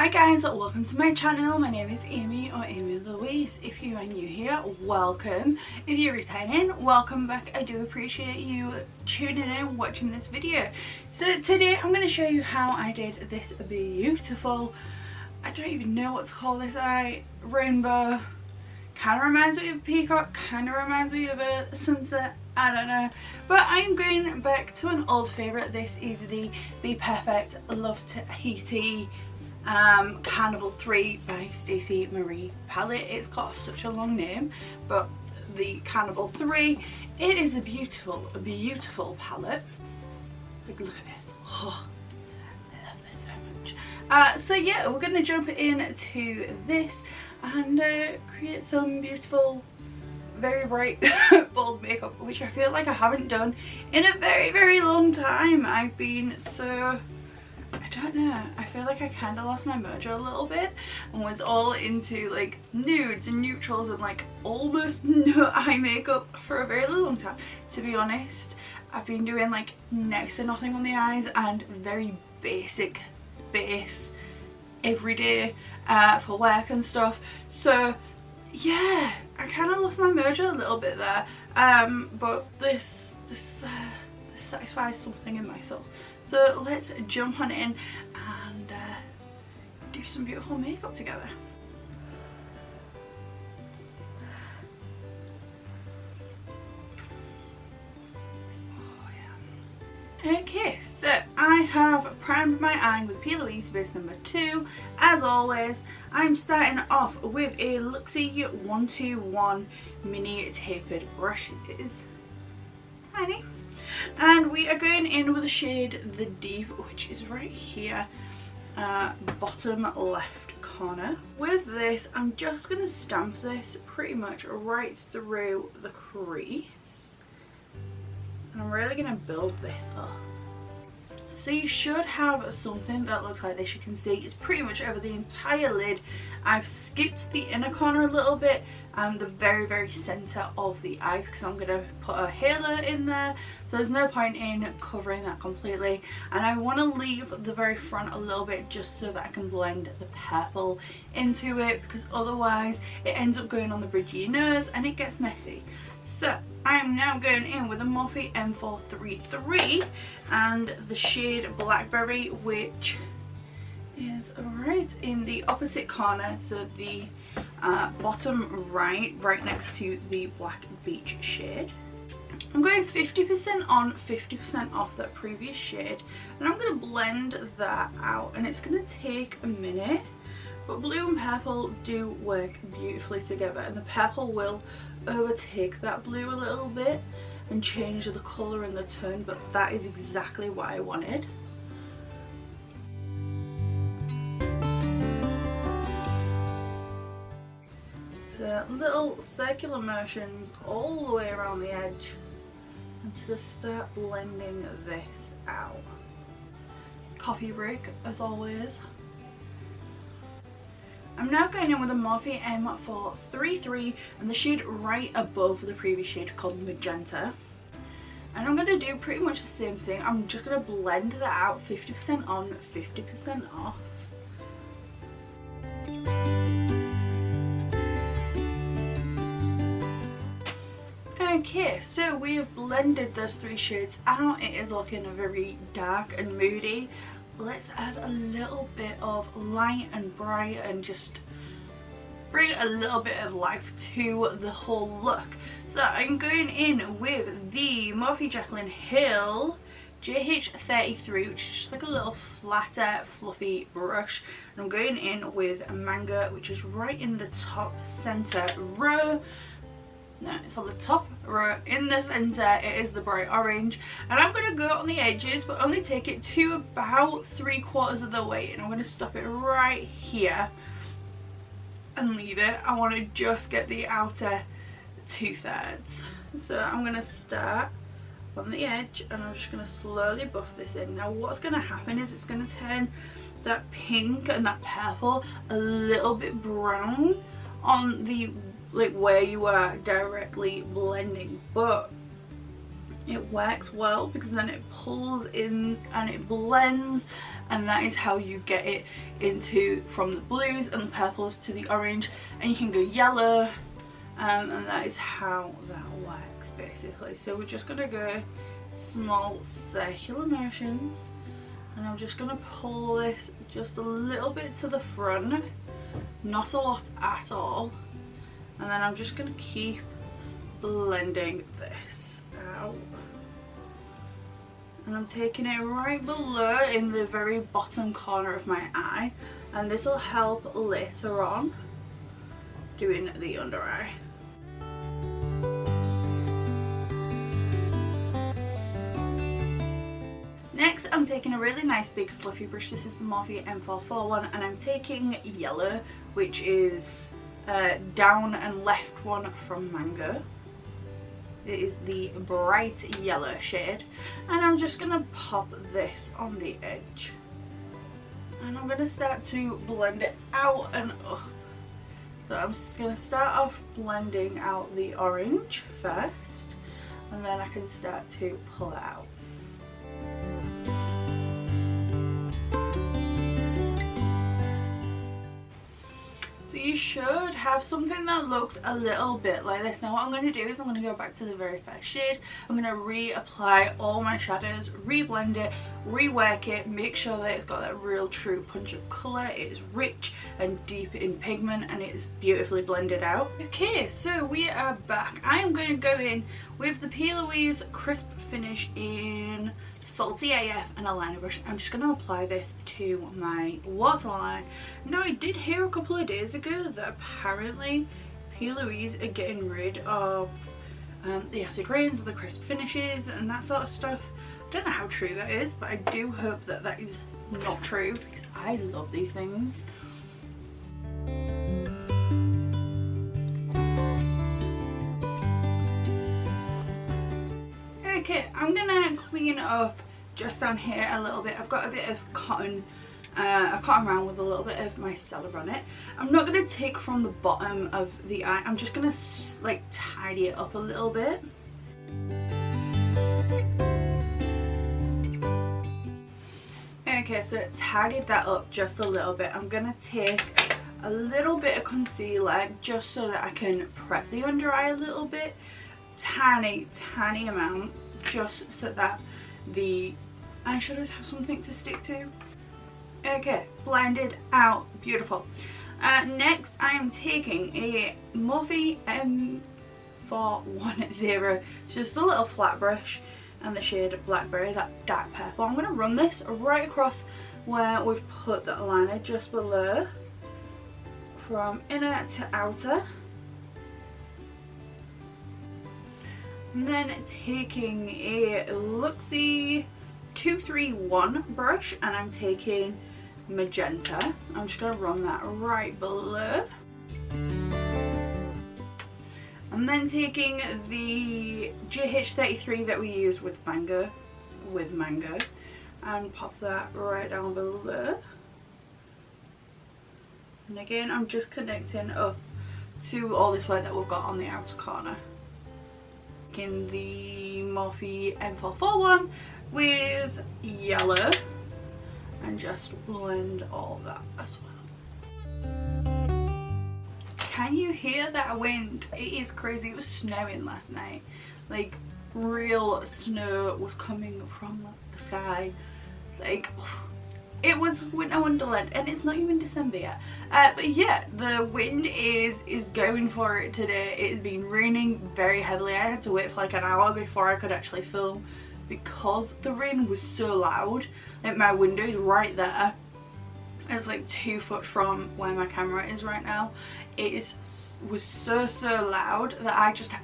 Hi guys, welcome to my channel. My name is Amy or Amy Louise. If you are new here, welcome. If you're returning, welcome back. I do appreciate you tuning in, watching this video. So today I'm going to show you how I did this beautiful, I don't even know what to call this eye, rainbow. Kind of reminds me of a peacock, kind of reminds me of a sunset, I don't know. But I'm going back to an old favourite. This is the Be Perfect Love Tahiti Carnival 3 by Stacey Marie palette. It's got such a long name, but the Carnival 3, it is a beautiful palette. Like, look at this. Oh, I love this so much. So yeah, we're going to jump into this and create some beautiful, very bright bold makeup, which I feel like I haven't done in a very long time. I've been so, I don't know, I feel like I kind of lost my mojo a little bit and was all into like nudes and neutrals and like almost no eye makeup for a very long time. To be honest, I've been doing like next to nothing on the eyes and very basic base everyday for work and stuff. So yeah, I kind of lost my mojo a little bit there, but this satisfies something in my soul. So let's jump on in and do some beautiful makeup together. Oh, yeah. Okay, so I have primed my eye with P. Louise base number 2. As always, I'm starting off with a Luxie 121 mini tapered brush. It is tiny. And we are going in with the shade The Deep, which is right here, bottom left corner. With this, I'm just going to stamp this pretty much right through the crease. And I'm really going to build this up. So you should have something that looks like this. You can see it's pretty much over the entire lid. I've skipped the inner corner a little bit and the very center of the eye because I'm going to put a halo in there, so there's no point in covering that completely. And I want to leave the very front a little bit just so that I can blend the purple into it, because otherwise it ends up going on the bridge of your nose and it gets messy. So I'm now going in with a Morphe M433 and the shade Blackberry, which is right in the opposite corner, so the bottom right next to the Black Beach shade. I'm going 50% on, 50% off that previous shade, and I'm going to blend that out, and it's going to take a minute. But blue and purple do work beautifully together, and the purple will overtake that blue a little bit and change the colour and the tone, but that is exactly what I wanted. So little circular motions all the way around the edge and to start blending this out. Coffee break as always. I'm now going in with a Morphe M433 and the shade right above the previous shade called Magenta. And I'm going to do pretty much the same thing. I'm just going to blend that out, 50% on, 50% off. Okay, so we have blended those 3 shades out. It is looking very dark and moody. Let's add a little bit of light and bright and just bring a little bit of life to the whole look. So I'm going in with the Morphe Jaclyn Hill JH33, which is just like a little flatter fluffy brush, and I'm going in with Mango, which is right in the top center row. No, it's on the top row in the center. It is the bright orange, and I'm going to go on the edges but only take it to about 3/4 of the way, and I'm going to stop it right here and leave it. I want to just get the outer 2/3. So I'm going to start on the edge and I'm just going to slowly buff this in. Now what's going to happen is it's going to turn that pink and that purple a little bit brown on the like where you are directly blending, but it works well because then it pulls in and it blends, and that is how you get it into from the blues and the purples to the orange, and you can go yellow, and that is how that works basically. So we're just going to go small circular motions, and I'm just going to pull this just a little bit to the front, not a lot at all, and then I'm just going to keep blending this out, and I'm taking it right below in the very bottom corner of my eye, and this will help later on doing the under eye. Next, I'm taking a really nice big fluffy brush. This is the Morphe M441, and I'm taking yellow, which is down and left one from Mango. It is the bright yellow shade, and I'm just going to pop this on the edge, and I'm going to start to blend it out and so I'm just going to start off blending out the orange first, and then I can start to pull it out. So you should have something that looks a little bit like this. Now what I'm going to do is I'm going to go back to the very first shade. I'm going to reapply all my shadows, reblend it, rework it, make sure that it's got that real true punch of colour. It is rich and deep in pigment, and it is beautifully blended out. Okay, so we are back. I am going to go in with the P. Louise Crisp Finish in Salty AF and a liner brush. I'm just going to apply this to my waterline. Now I did hear a couple of days ago that apparently P. Louise are getting rid of the acid rains or the crisp finishes and that sort of stuff. I don't know how true that is, but I do hope that that is not true because I love these things. Okay, I'm gonna clean up just down here a little bit. I've got a bit of cotton, a cotton round with a little bit of micellar on it. I'm not gonna take from the bottom of the eye. I'm just gonna like tidy it up a little bit. Okay, so tidied that up just a little bit. I'm gonna take a little bit of concealer just so that I can prep the under eye a little bit. Tiny amount, just so that the eyeshadows have something to stick to. Okay, blended out, beautiful. Next I am taking a Morphe M410. It's just a little flat brush and the shade Blackberry, that dark purple. I'm going to run this right across where we've put the liner, just below, from inner to outer. And then taking a Luxie 231 brush, and I'm taking magenta. I'm just going to run that right below. And then taking the GH33 that we used with Mango, and pop that right down below. And again, I'm just connecting up to all this white that we've got on the outer corner. In the Morphe M441 with yellow, and just blend all that as well. Can you hear that wind? It is crazy. It was snowing last night, like real snow was coming from the sky. Like, it was winter wonderland, and it's not even December yet. But yeah, the wind is going for it today. It has been raining very heavily. I had to wait for like an hour before I could actually film because the rain was so loud. Like, my window is right there. It's like 2 foot from where my camera is right now. It was so loud that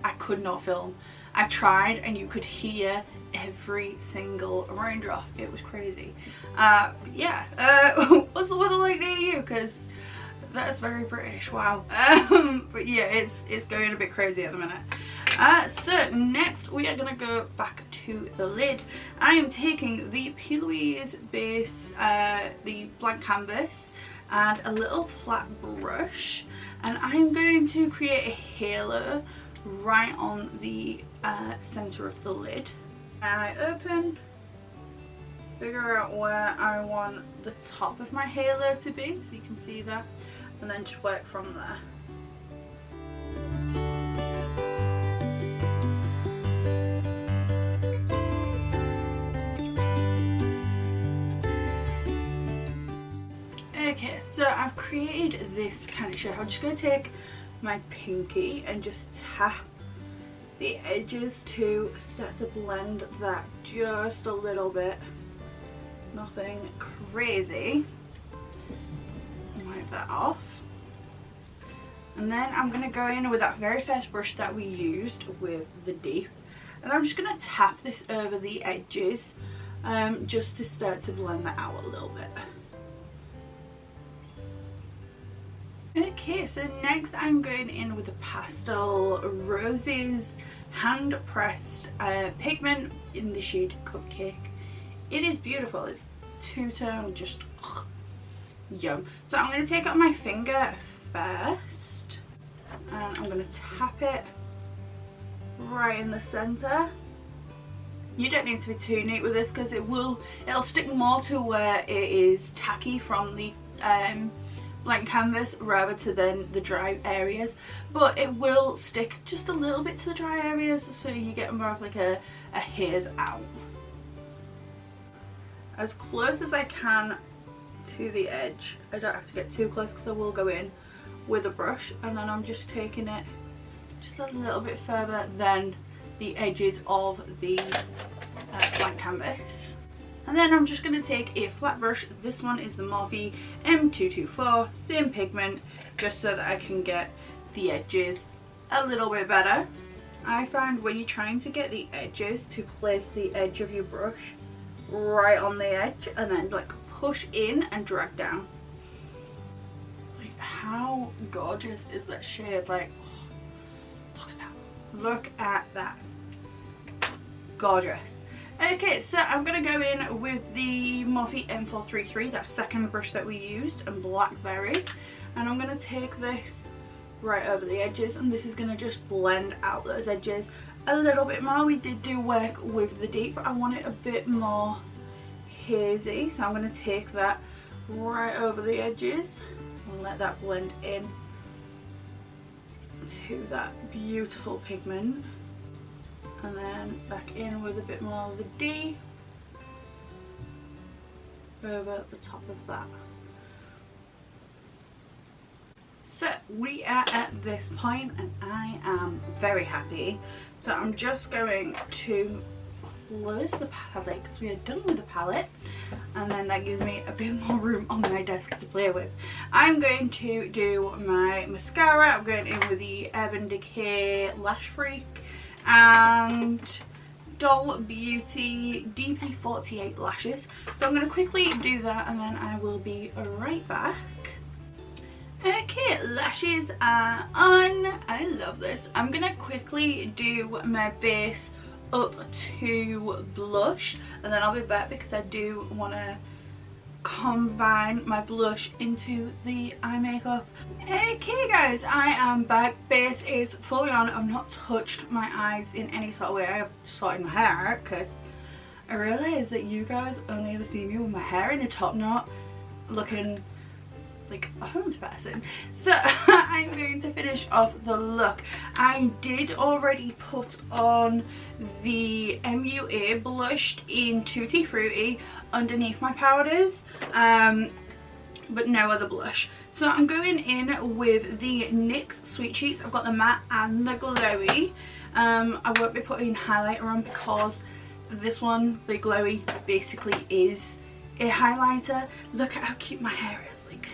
I could not film. I tried, and you could hear every single raindrop. It was crazy. Yeah, what's the weather like near you? Because that's very British. Wow. But yeah, it's going a bit crazy at the minute. So next we are gonna go back to the lid. I am taking the P. Louise base, the blank canvas, and a little flat brush, and I'm going to create a halo right on the center of the lid. eye open, figure out where I want the top of my halo to be, so you can see that, and then just work from there. Okay, so I've created this kind of shape. I'm just going to take my pinky and just tap the edges to start to blend that just a little bit. Nothing crazy. Wipe that off. And then I'm going to go in with that very first brush that we used with the deep. And I'm just going to tap this over the edges just to start to blend that out a little bit. Okay, so next I'm going in with the Pastel Roses hand pressed pigment in the shade Cupcake. It is beautiful. It's two-tone, just yum. So I'm going to take out my finger first and I'm going to tap it right in the centre. You don't need to be too neat with this because it'll stick more to where it is tacky from the blank canvas rather to then the dry areas, but it will stick just a little bit to the dry areas, so you get more of like a haze out. As close as I can to the edge. I don't have to get too close because I will go in with a brush, and then I'm just taking it just a little bit further than the edges of the blank canvas. And then I'm just going to take a flat brush. This one is the Morphe M224, same pigment, just so that I can get the edges a little bit better. I find when you're trying to get the edges, to place the edge of your brush right on the edge and then like push in and drag down. Like, how gorgeous is that shade? Like, oh, look at that. Look at that. Gorgeous. Okay, so I'm going to go in with the Morphe M433, that second brush that we used, and Blackberry. And I'm going to take this right over the edges, and this is going to just blend out those edges a little bit more. We did do work with the deep, but I want it a bit more hazy. So I'm going to take that right over the edges and let that blend in to that beautiful pigment. And then back in with a bit more of the D over the top of that. So we are at this point and I am very happy. So I'm just going to close the palette because we are done with the palette, and then that gives me a bit more room on my desk to play with. I'm going to do my mascara. I'm going in with the Urban Decay Lash Freak and Doll Beauty DP48 lashes. So I'm going to quickly do that and then I will be right back. Okay, lashes are on. I love this. I'm going to quickly do my base up to blush and then I'll be back because I do want to combine my blush into the eye makeup. Okay guys, I am back. Base is fully on. I've not touched my eyes in any sort of way. I have sorted my hair out because I realised that you guys only ever see me with my hair in a top knot looking like a homeless person. So I'm going to finish off the look. I did already put on the MUA blush in Tutti Frutti underneath my powders, but no other blush. So I'm going in with the NYX Sweet Cheeks. I've got the matte and the glowy. I won't be putting highlighter on because this one, the glowy, basically is a highlighter. Look at how cute my hair is. Like,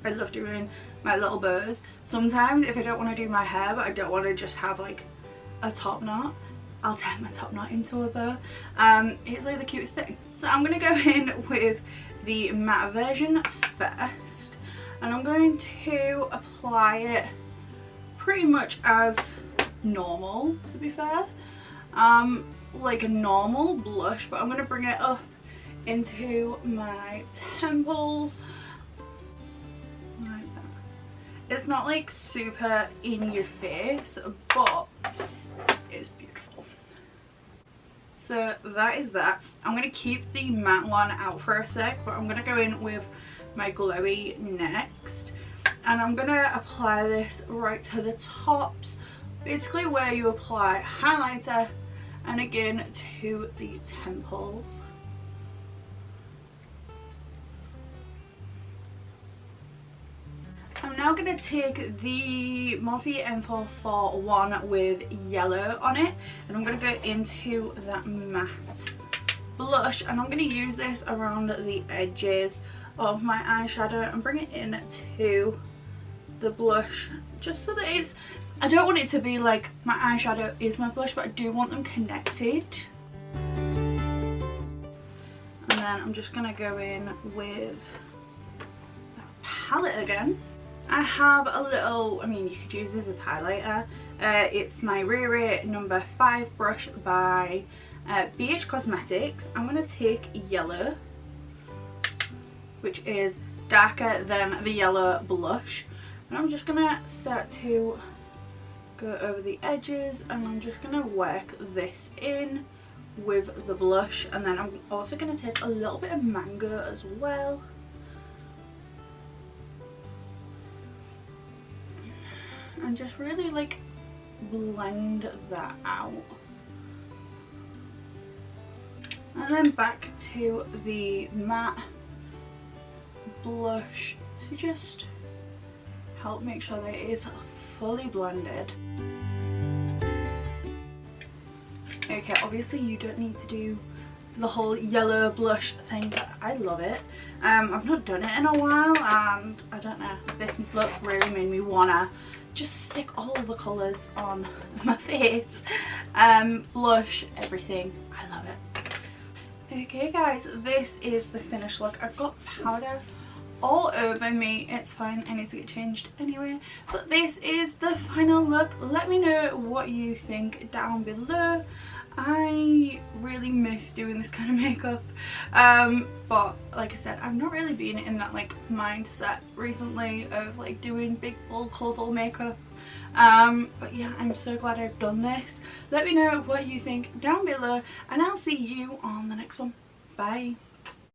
I love doing my little bows. Sometimes if I don't want to do my hair but I don't want to just have like a top knot, I'll turn my top knot into a bow. It's like the cutest thing. So I'm going to go in with the matte version first and I'm going to apply it pretty much as normal, to be fair, like a normal blush, but I'm going to bring it up into my temples like that. It's not like super in your face, but it's beautiful. so that is that. I'm going to keep the matte one out for a sec, but I'm going to go in with my glowy next. And I'm going to apply this right to the tops, basically where you apply highlighter, and again to the temples. I'm now going to take the Morphe M441 with yellow on it, and I'm going to go into that matte blush, and I'm going to use this around the edges of my eyeshadow and bring it in to the blush, just so that it's, I don't want it to be like my eyeshadow is my blush, but I do want them connected. And then I'm just going to go in with that palette again. I have a little, I mean you could use this as highlighter, it's my Riri number 5 brush by BH Cosmetics. I'm going to take yellow, which is darker than the yellow blush, and I'm just going to start to go over the edges, and I'm just going to work this in with the blush. And then I'm also going to take a little bit of mango as well. And just really like blend that out. And then back to the matte blush to just help make sure that it is fully blended. Okay, obviously you don't need to do the whole yellow blush thing, but I love it. I've not done it in a while, and I don't know, this look really made me wanna just stick all of the colours on my face. Blush, everything, I love it. Okay guys, this is the finished look. I've got powder all over me, it's fine, I need to get changed anyway, but this is the final look. Let me know what you think down below. I really miss doing this kind of makeup, but like I said, I've not really been in that like mindset recently of like doing big bold colourful makeup, but yeah, I'm so glad I've done this. Let me know what you think down below, and I'll see you on the next one. Bye.